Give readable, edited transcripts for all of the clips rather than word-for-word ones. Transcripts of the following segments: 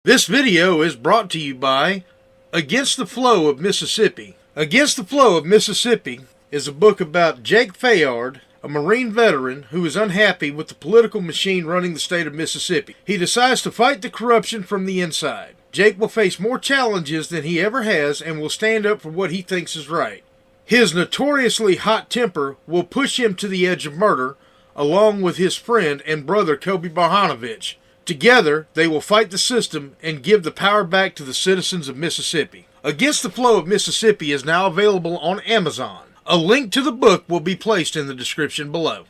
This video is brought to you by Against the Flow of Mississippi. Against the Flow of Mississippi is a book about Jake Fayard, a Marine veteran who is unhappy with the political machine running the state of Mississippi. He decides to fight the corruption from the inside. Jake will face more challenges than he ever has and will stand up for what he thinks is right. His notoriously hot temper will push him to the edge of murder, along with his friend and brother Kobe Barhanovich. Together, they will fight the system and give the power back to the citizens of Mississippi. Against the Flow of Mississippi is now available on Amazon. A link to the book will be placed in the description below.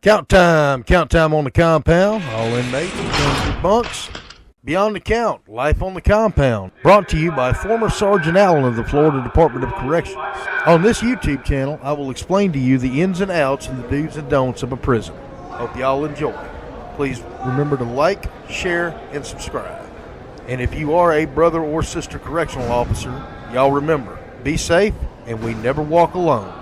Count time on the compound. All inmates return to bunks. Beyond the Count, Life on the Compound. Brought to you by former Sergeant Allen of the Florida Department of Corrections. On this YouTube channel, I will explain to you the ins and outs and the do's and don'ts of a prison. Hope y'all enjoy. Please remember to like, share, and subscribe. And if you are a brother or sister correctional officer, y'all remember, be safe and we never walk alone.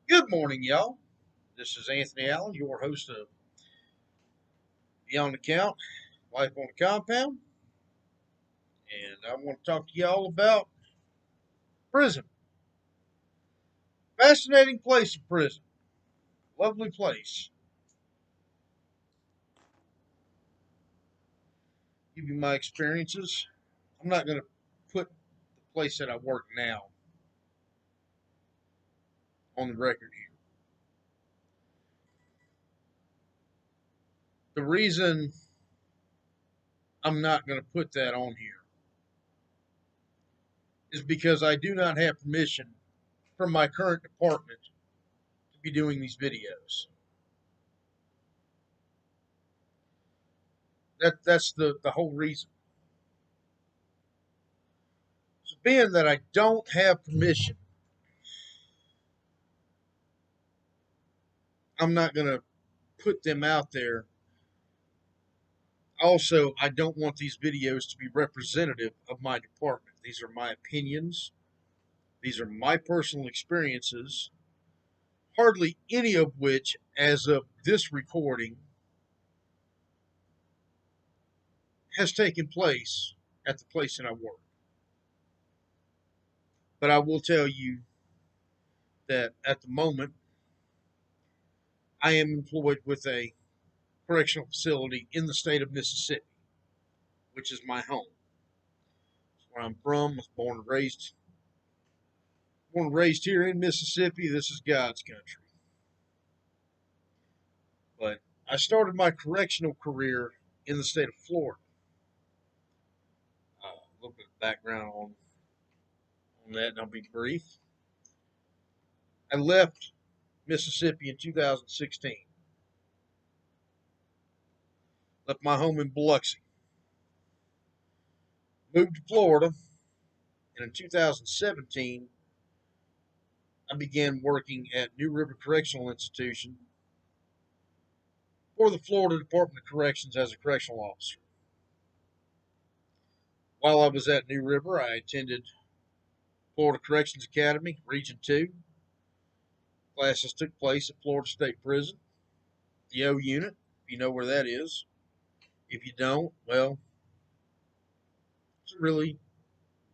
Good morning, y'all. This is Anthony Allen, your host of Beyond the Count, Life on the Compound. And I want to talk to y'all about prison. Fascinating place of prison. Lovely place. Give you my experiences. I'm not going to put the place that I work now on the record here. The reason I'm not going to put that on here is because I do not have permission from my current department to be doing these videos. That's the whole reason. So being that I don't have permission, I'm not going to put them out there. Also, I don't want these videos to be representative of my department. These are my opinions. These are my personal experiences, hardly any of which, as of this recording, has taken place at the place that I work. But I will tell you that at the moment, I am employed with a correctional facility in the state of Mississippi, which is my home. That's where I'm from. I was born and raised here in Mississippi. This is God's country. But I started my correctional career in the state of Florida. A little bit of background on that, and I'll be brief. I left Mississippi in 2016. Left my home in Biloxi. Moved to Florida, and in 2017, I began working at New River Correctional Institution for the Florida Department of Corrections as a correctional officer. While I was at New River, I attended Florida Corrections Academy, Region 2. Classes took place at Florida State Prison, the O Unit, if you know where that is. If you don't, well, it's a really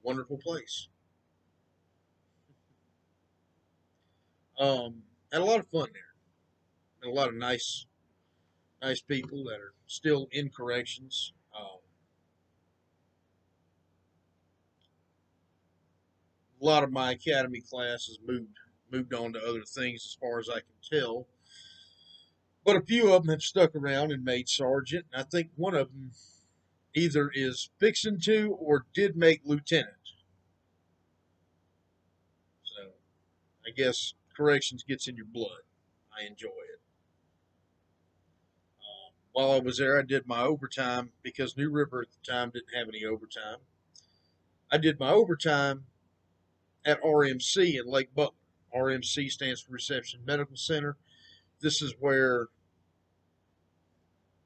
wonderful place. Had a lot of fun there. Met a lot of nice people that are still in corrections. A lot of my academy classes moved on to other things as far as I can tell. But a few of them have stuck around and made sergeant, and I think one of them either is fixing to or did make lieutenant. So I guess corrections gets in your blood. I enjoy it. While I was there, I did my overtime because New River at the time didn't have any overtime. I did my overtime at RMC in Lake Butler. RMC stands for Reception Medical Center. This is where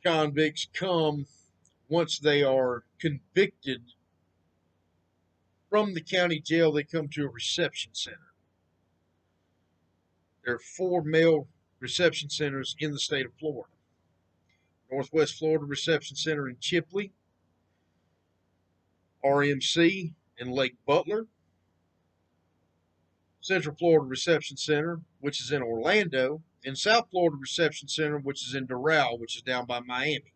convicts come once they are convicted from the county jail. They come to a reception center. There are 4 male reception centers in the state of Florida. Northwest Florida Reception Center in Chipley, RMC in Lake Butler, Central Florida Reception Center, which is in Orlando, and South Florida Reception Center, which is in Doral, which is down by Miami.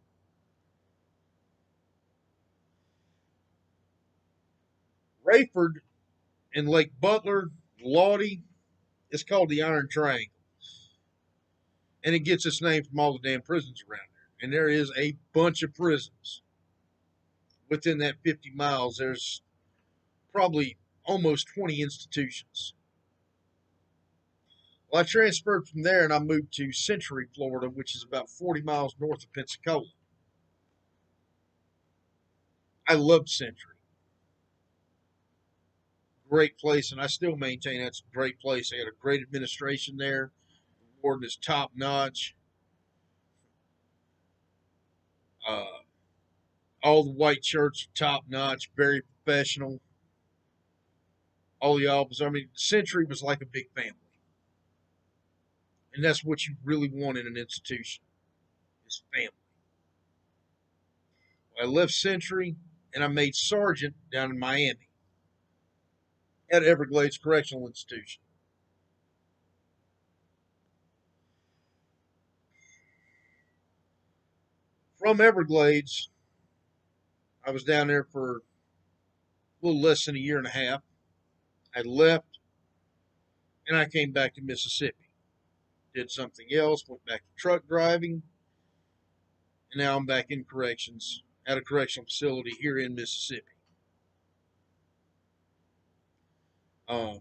Rayford and Lake Butler, Lottie, is called the Iron Triangle. And it gets its name from all the damn prisons around there. And there is a bunch of prisons. Within that 50 miles, there's probably almost 20 institutions. Well, I transferred from there and I moved to Century, Florida, which is about 40 miles north of Pensacola. I loved Century. Great place, and I still maintain that's a great place. They had a great administration there. The warden is top notch. Uh, all the white shirts are top notch, very professional. All the officers. I mean, Century was like a big family. And that's what you really want in an institution is family. I left Century and I made sergeant down in Miami at Everglades Correctional Institution. From Everglades, I was down there for a little less than a year and a half. I left and I came back to Mississippi. Did something else, went back to truck driving, and now I'm back in corrections at a correctional facility here in Mississippi. Um,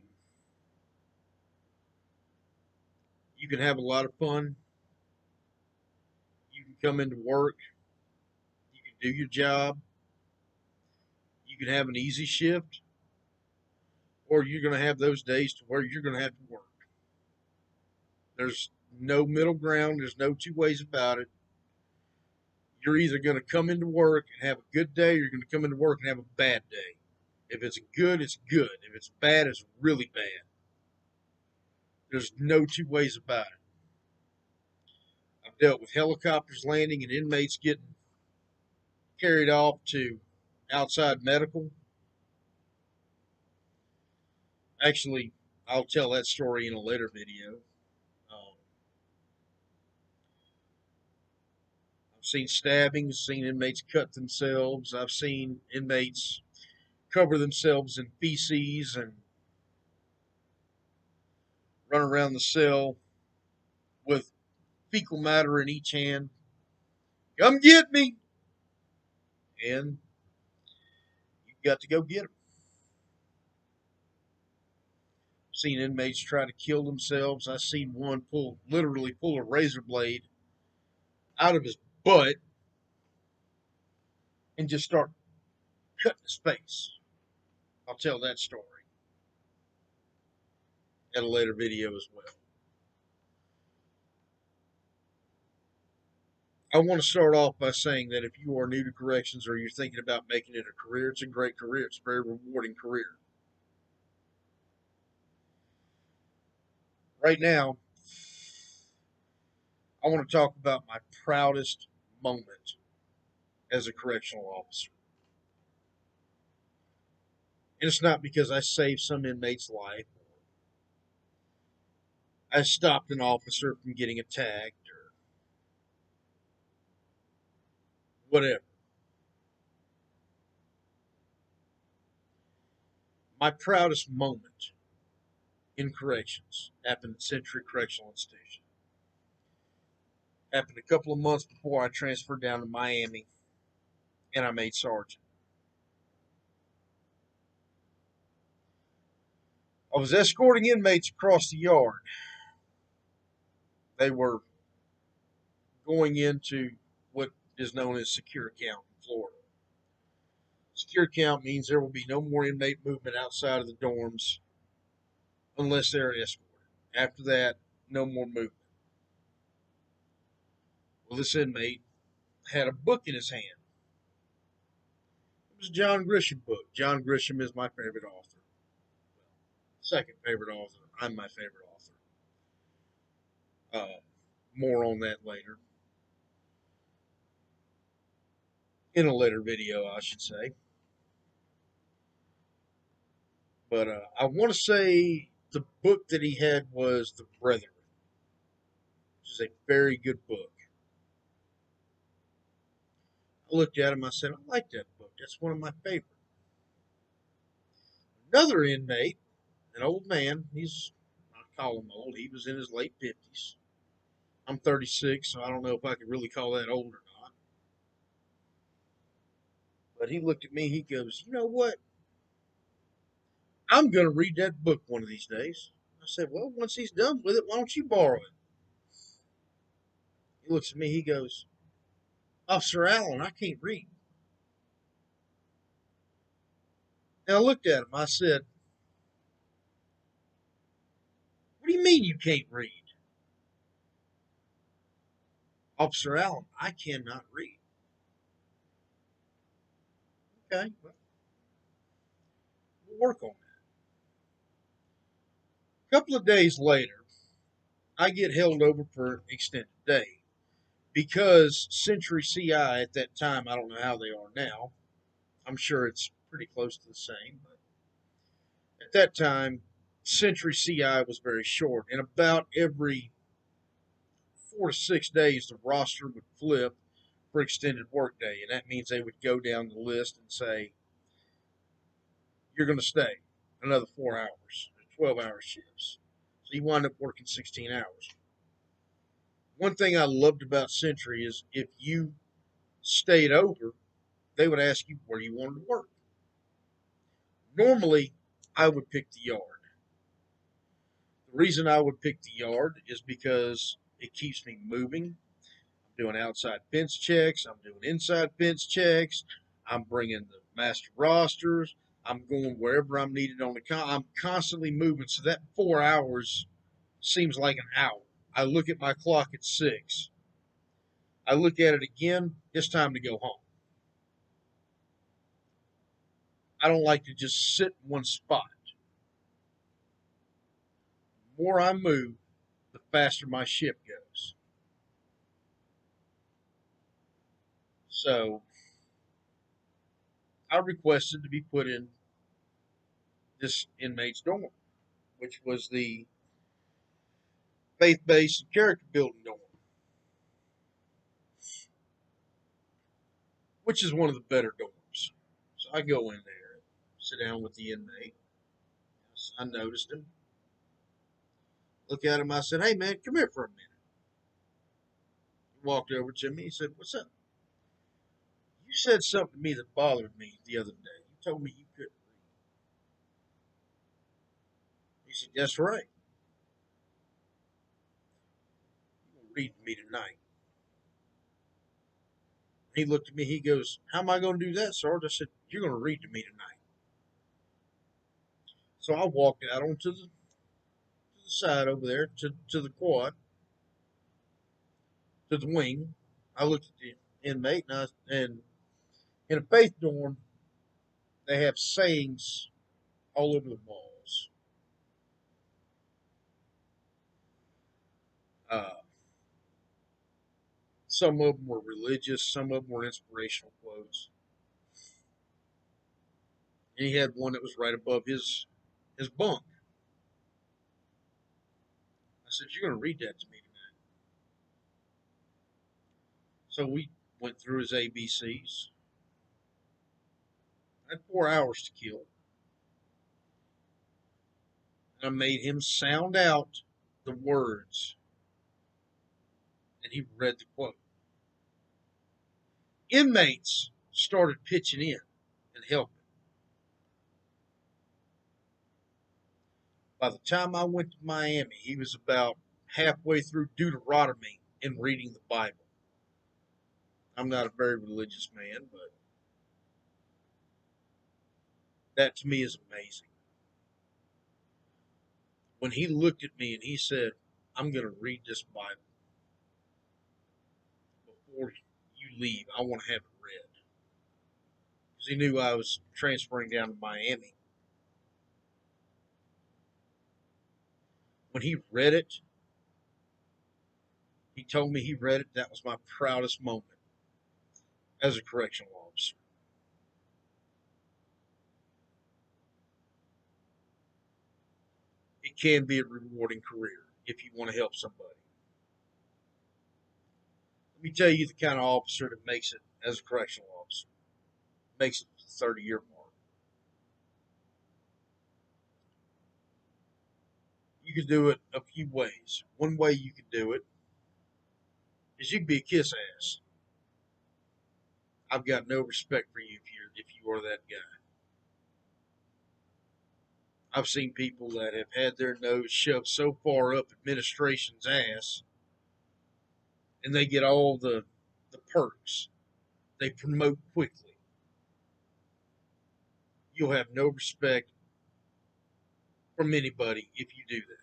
you can have a lot of fun. You can come into work. You can do your job. You can have an easy shift, or you're going to have those days to where you're going to have to work. There's no middle ground. There's no two ways about it. You're either going to come into work and have a good day, or you're going to come into work and have a bad day. If it's good, it's good. If it's bad, it's really bad. There's no two ways about it. I've dealt with helicopters landing and inmates getting carried off to outside medical. Actually, I'll tell that story in a later video. Um, I've seen stabbings, seen inmates cut themselves. I've seen inmates cover themselves in feces and run around the cell with fecal matter in each hand. Come get me! And you've got to go get them. I've seen inmates try to kill themselves. I've seen one literally pull a razor blade out of his butt and just start cutting his face. I'll tell that story at a later video as well. I want to start off by saying that if you are new to corrections or you're thinking about making it a career, it's a great career. It's a very rewarding career. Right now, I want to talk about my proudest moment as a correctional officer. And it's not because I saved some inmate's life, I stopped an officer from getting attacked, or whatever. My proudest moment in corrections happened at Century Correctional Institution. Happened a couple of months before I transferred down to Miami and I made sergeant. I was escorting inmates across the yard. They were going into what is known as secure count in Florida. Secure count means there will be no more inmate movement outside of the dorms unless they're escorted. After that, no more movement. Well, this inmate had a book in his hand. It was a John Grisham book. John Grisham is my favorite author. Second favorite author. I'm my favorite author. More on that later. In a later video, I should say. But I want to say the book that he had was The Brethren, which is a very good book. I looked at him, I said, I like that book. That's one of my favorites. Another inmate, an old man, I call him old, he was in his late 50s. I'm 36, so I don't know if I could really call that old or not. But he looked at me, he goes, you know what? I'm going to read that book one of these days. I said, well, once he's done with it, why don't you borrow it? He looks at me, he goes, Officer Allen, I can't read. And I looked at him, I said, what do you mean you can't read? Officer Allen, I cannot read. Okay, well, we'll work on that. A couple of days later, I get held over for an extended day because Century CI at that time, I don't know how they are now. I'm sure it's pretty close to the same, but at that time, Century CI was very short, and about every 4 to 6 days, the roster would flip for extended workday, and that means they would go down the list and say, you're going to stay another 4 hours, 12-hour shifts. So you wind up working 16 hours. One thing I loved about Century is if you stayed over, they would ask you where you wanted to work. Normally, I would pick the yard. The reason I would pick the yard is because it keeps me moving. I'm doing outside fence checks. I'm doing inside fence checks. I'm bringing the master rosters. I'm going wherever I'm needed on the I'm constantly moving. So that 4 hours seems like an hour. I look at my clock at 6. I look at it again. It's time to go home. I don't like to just sit in one spot. The more I move, the faster my shift goes. So I requested to be put in this inmate's dorm, which was the faith-based and character building dorm, which is one of the better dorms. So I go in there, sit down with the inmate. I noticed him. Look at him. I said, hey, man, come here for a minute. He walked over to me. He said, what's up? You said something to me that bothered me the other day. You told me you couldn't read. He said, that's right. You're going to read to me tonight. He looked at me. He goes, how am I going to do that, Sarge? I said, you're going to read to me tonight. So I walked out onto the side over there to the quad, to the wing. I looked at the inmate, and in a faith dorm, they have sayings all over the walls. Uh, some of them were religious, some of them were inspirational quotes. And he had one that was right above his bunk. I said, you're going to read that to me tonight. So we went through his ABCs. I had 4 hours to kill. And I made him sound out the words and he read the quote. Inmates started pitching in and helping. By the time I went to Miami, he was about halfway through Deuteronomy and reading the Bible. I'm not a very religious man, but that to me is amazing. When he looked at me and he said, I'm going to read this Bible before you leave, I want to have it read. Because he knew I was transferring down to Miami. When he read it, he told me he read it. That was my proudest moment as a correctional officer. It can be a rewarding career if you want to help somebody. Let me tell you the kind of officer that makes it as a correctional officer, makes it to the 30-year mark. You can do it a few ways. One way you can do it is you can be a kiss ass. I've got no respect for you if you are that guy. I've seen people that have had their nose shoved so far up administration's ass, and they get all the perks. They promote quickly. You'll have no respect from anybody if you do that.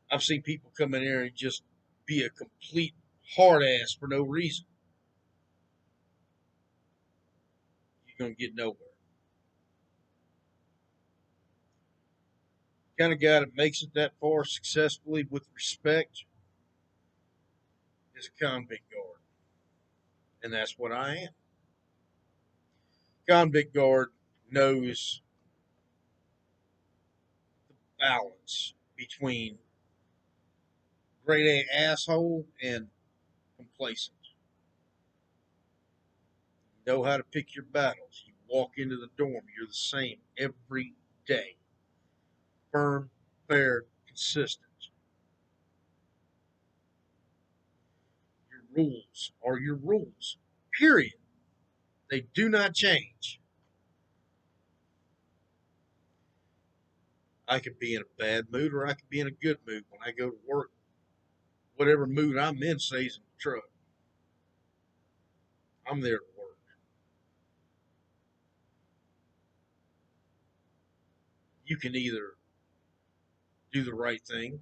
I've seen people come in here and just be a complete hard ass for no reason. You're gonna get nowhere. The kind of guy that makes it that far successfully with respect is a convict guard, and that's what I am. Convict guard knows balance between grade A asshole and complacent. You know how to pick your battles. You walk into the dorm, you're the same every day. Firm, fair, consistent. Your rules are your rules. Period. They do not change. I could be in a bad mood or I could be in a good mood when I go to work. Whatever mood I'm in stays in the truck. I'm there to work. You can either do the right thing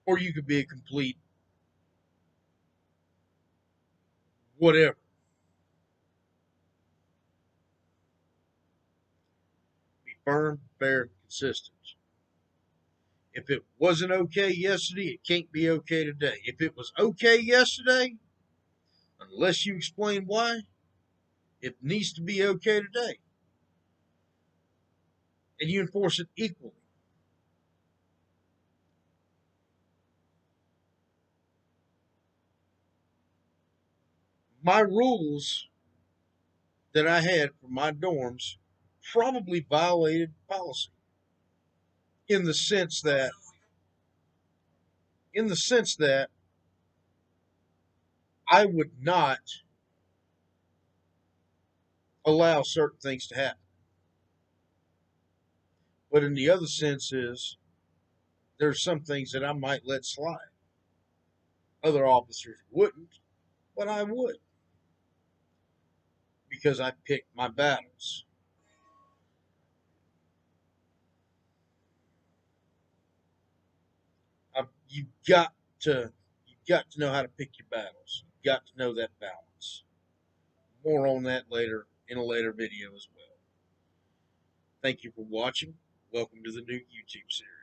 or you could be a complete whatever. Be firm, fair, consistent. If it wasn't okay yesterday, it can't be okay today. If it was okay yesterday, unless you explain why, it needs to be okay today. And you enforce it equally. My rules that I had for my dorms probably violated policy in the sense that in the sense that I would not allow certain things to happen. But in the other sense is there's some things that I might let slide. Other officers wouldn't, but I would because I picked my battles. You got to know how to pick your battles. You got to know that balance. More on that later in a later video as well. Thank you for watching. Welcome to the new YouTube series.